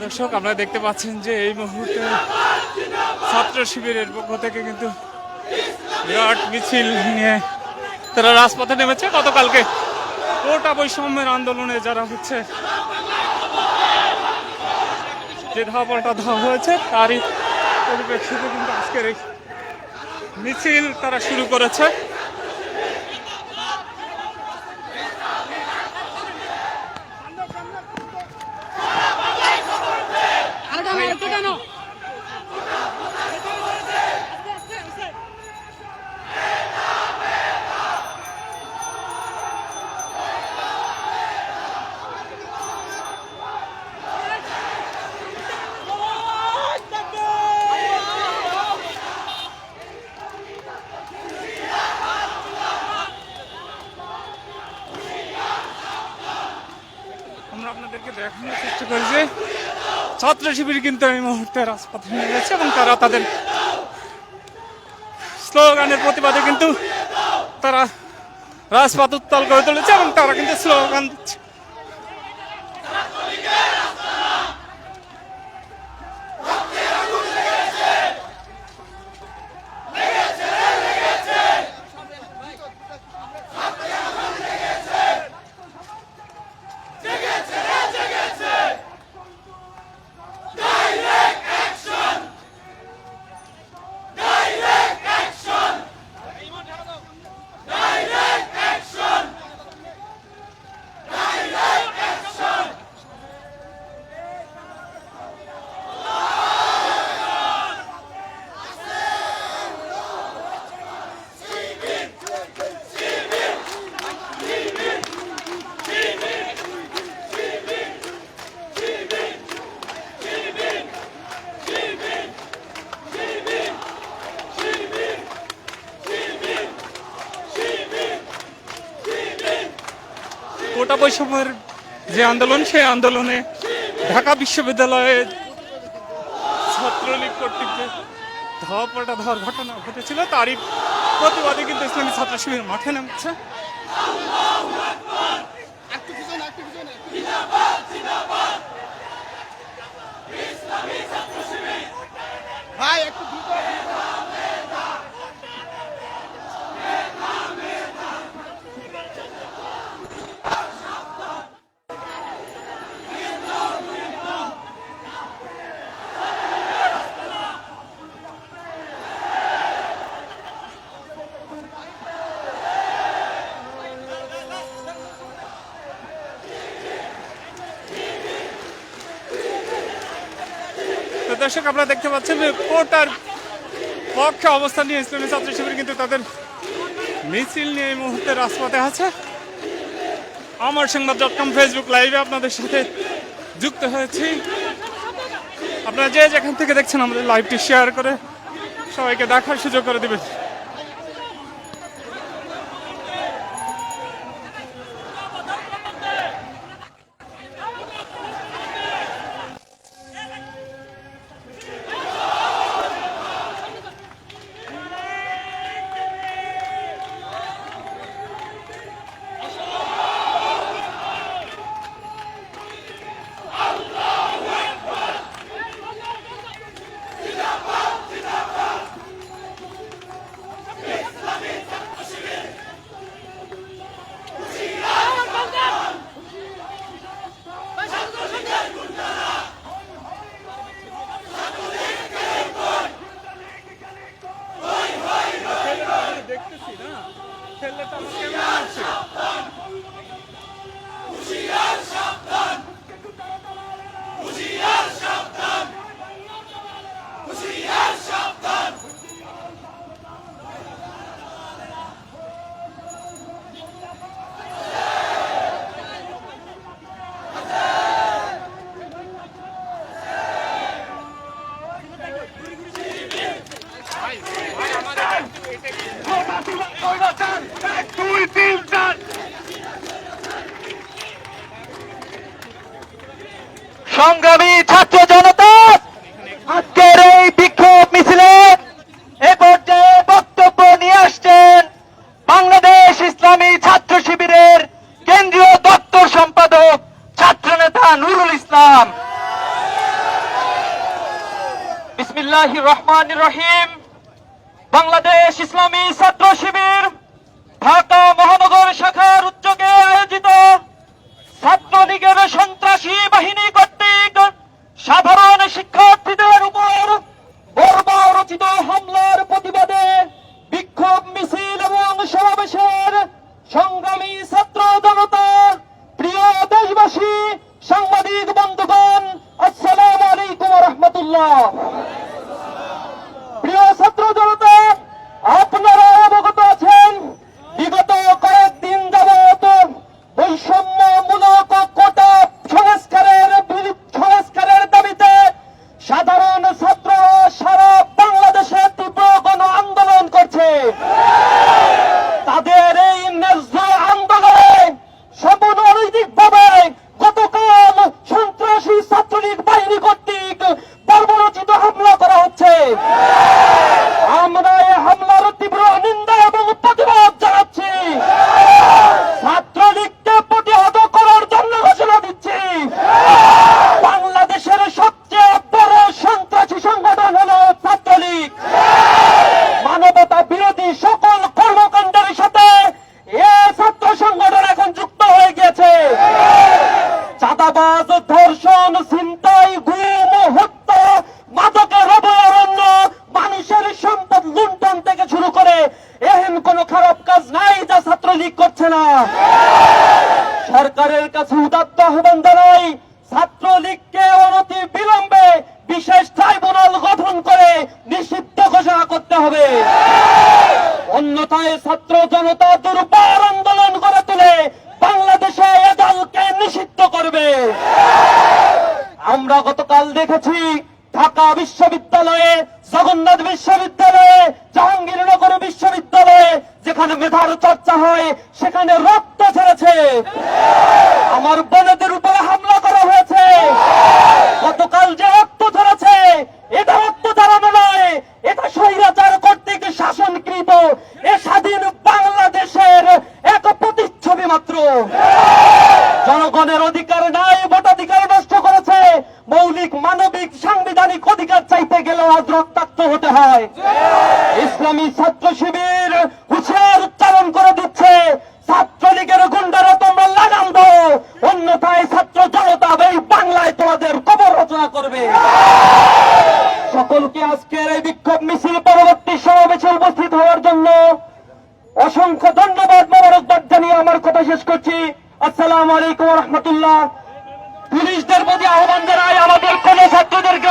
দর্শক আপনারা দেখতে পাচ্ছেন যে এই মুহূর্তে ছাত্র শিবিরের পক্ষ থেকে কিন্তু বিরাট মিছিল নিয়ে তারা রাজপথে নেমেছে। গতকালকে কোটা বৈষম্যের আন্দোলনে যারা হচ্ছে যে ধাওয়া দেওয়া হয়েছে তারই পরিপ্রেক্ষিতে কিন্তু আজকের এই মিছিল তারা শুরু করেছে। আমরা আপনাদেরকে দেখানোর চেষ্টা করি যে ছাত্র শিবির কিন্তু এই মুহূর্তে রাজপথে নিয়ে গেছে এবং তারা তাদের স্লোগানের প্রতিবাদে কিন্তু তারা রাজপথ উত্তাল করে তুলেছে এবং তারা কিন্তু স্লোগান দিচ্ছে। কোটা বৈষম্যের যে আন্দোলন সেই আন্দোলনে ঢাকা বিশ্ববিদ্যালয়ে ছাত্রলীগ কর্তৃক যে ধাওয়ার ঘটনা ঘটেছিল তারই প্রতিবাদে কিন্তু ইসলামী ছাত্র শিবির মাঠে নামছে। দর্শক আপনারা দেখতে পাচ্ছেন যে কোটার পক্ষে অবস্থান নিয়ে ইসলামী ছাত্র শিবির কিন্তু তাদের মিছিল নিয়ে এই মুহূর্তে রাজপথে আছে। আমার সংবাদ.com ফেসবুক লাইভে আপনাদের সাথে যুক্ত হয়েছি। আপনারা যে যেখান থেকে দেখছেন আমাদের লাইভটি শেয়ার করে সবাইকে দেখার সুযোগ করে দেবেন। সংগ্রামী ছাত্র জনতা আজকের এই বিক্ষোভ মিছিলে এ পর্যায়ে বক্তব্য নিয়ে আসছেন বাংলাদেশ ইসলামী ছাত্র শিবিরের কেন্দ্রীয় দপ্তর সম্পাদক ছাত্রনেতা নুরুল ইসলাম। বিসমিল্লাহির রহমানির রহিম। বাংলাদেশ ইসলামী ছাত্র শিবির ঢাকা মহানগর শাখার উদ্যোগে আয়োজিত ছাত্রলীগের সন্ত্রাসী বাহিনী কর্তৃক সাধারণ শিক্ষার্থীদের উপর বর্বরচিত হামলার প্রতিবাদে বিক্ষোভ মিছিল এবং সমাবেশের সংগ্রামী ছাত্র জনতা, প্রিয় দেশবাসী, সাংবাদিক বন্ধুগণ, আসসালামু আলাইকুম ওয়া রাহমাতুল্লাহ। প্রিয় ছাত্র জনতা, আপনারা অবগত আছেন বিগত কয়েকদিন যাবত বৈষম্যমূলক কোটা সংস্কারের দাবিতে সাধারণ ছাত্ররা সারা বাংলাদেশে তীব্র গণ আন্দোলন করছে। তাদের এই ন্যায্য আন্দোলনে সমনৈতিকভাবে গতকাল সন্ত্রাসী ছাত্রলীগ বাহিনী কর্তৃক বর্বরচিত হামলা করা হচ্ছে। আমরা এই হামলার তীব্র নিন্দা এবং প্রতিবাদ জানাচ্ছি। ছাত্রলীগকে প্রতিহত করার জন্য ঘোষণা দিচ্ছি, বাংলাদেশের সবচেয়ে বড় সন্ত্রাসী সংগঠন হল ছাত্রলীগ। মানবতা বিরোধী সকল কর্মকাণ্ডের সাথে এ ছাত্র সংগঠন এখন যুক্ত হয়ে গেছে। চাঁদাবাজ, ধর্ষণ, ছিনতাই, গুম, হত্যা, মাদকের অভয়ারণ্য, মানুষের সম্পদ লুণ্ঠন থেকে শুরু করে এহেন কোন খারাপ কাজ নাই যা ছাত্রলীগ করছে না। সরকারের কাছে উদাত্ত আহ্বান জানাই, ছাত্রলীগকে অনতি বিলম্বে বিশেষ ট্রাইব্যুনাল গঠন করে নিষিদ্ধ ঘোষণা করতে হবে। অন্যথায় ছাত্র জনতা দুর্বার আন্দোলন করে তুলে বাংলাদেশে এ দলকে নিষিদ্ধ করবে। আমরা গতকাল দেখেছি ঢাকা বিশ্ববিদ্যালয়ে, জগন্নাথ বিশ্ববিদ্যালয়ে, জাহাঙ্গীরনগর বিশ্ববিদ্যালয়ে যেখানে মেধার চর্চা হয় সেখানে রক্ত ঝরেছে। আমার বোনেদের উপরে হামলা করা হয়েছে। গতকাল যে রক্ত ঝরেছে এটা রক্ত ঝরানো নয়, এটা স্বৈরাচার কর্তৃক শাসনকৃত এ স্বাধীন বাংলাদেশের এক প্রতিচ্ছবি মাত্র। জনগণের অধিকার নাই, ভোটাধিকার নষ্ট করেছে। মৌলিক মানবিক সাংবিধানিক অধিকার চাইতে গেলেও আজ রক্তাক্ত হতে হয়। ইসলামী ছাত্র শিবির হুঁশিয়ার উচ্চারণ করে দিচ্ছে, ছাত্রলীগের গুন্ডারা তোমরা লাগাম দাও, অন্যথায় ছাত্র জনতা এই বাংলায় তোমাদের কবর রচনা করবে। সকলকে আজকের এই বিক্ষোভ মিছিল পরবর্তী সমাবেশে উপস্থিত হওয়ার জন্য অসংখ্য ধন্যবাদ, মোবারকবাদ জানিয়ে আমার কথা শেষ করছি। আসসালামু আলাইকুম ওয়া রাহমাতুল্লাহ। পুলিশদের প্রতি আহ্বান জানাই, আমাদের কোন ছাত্রদেরকে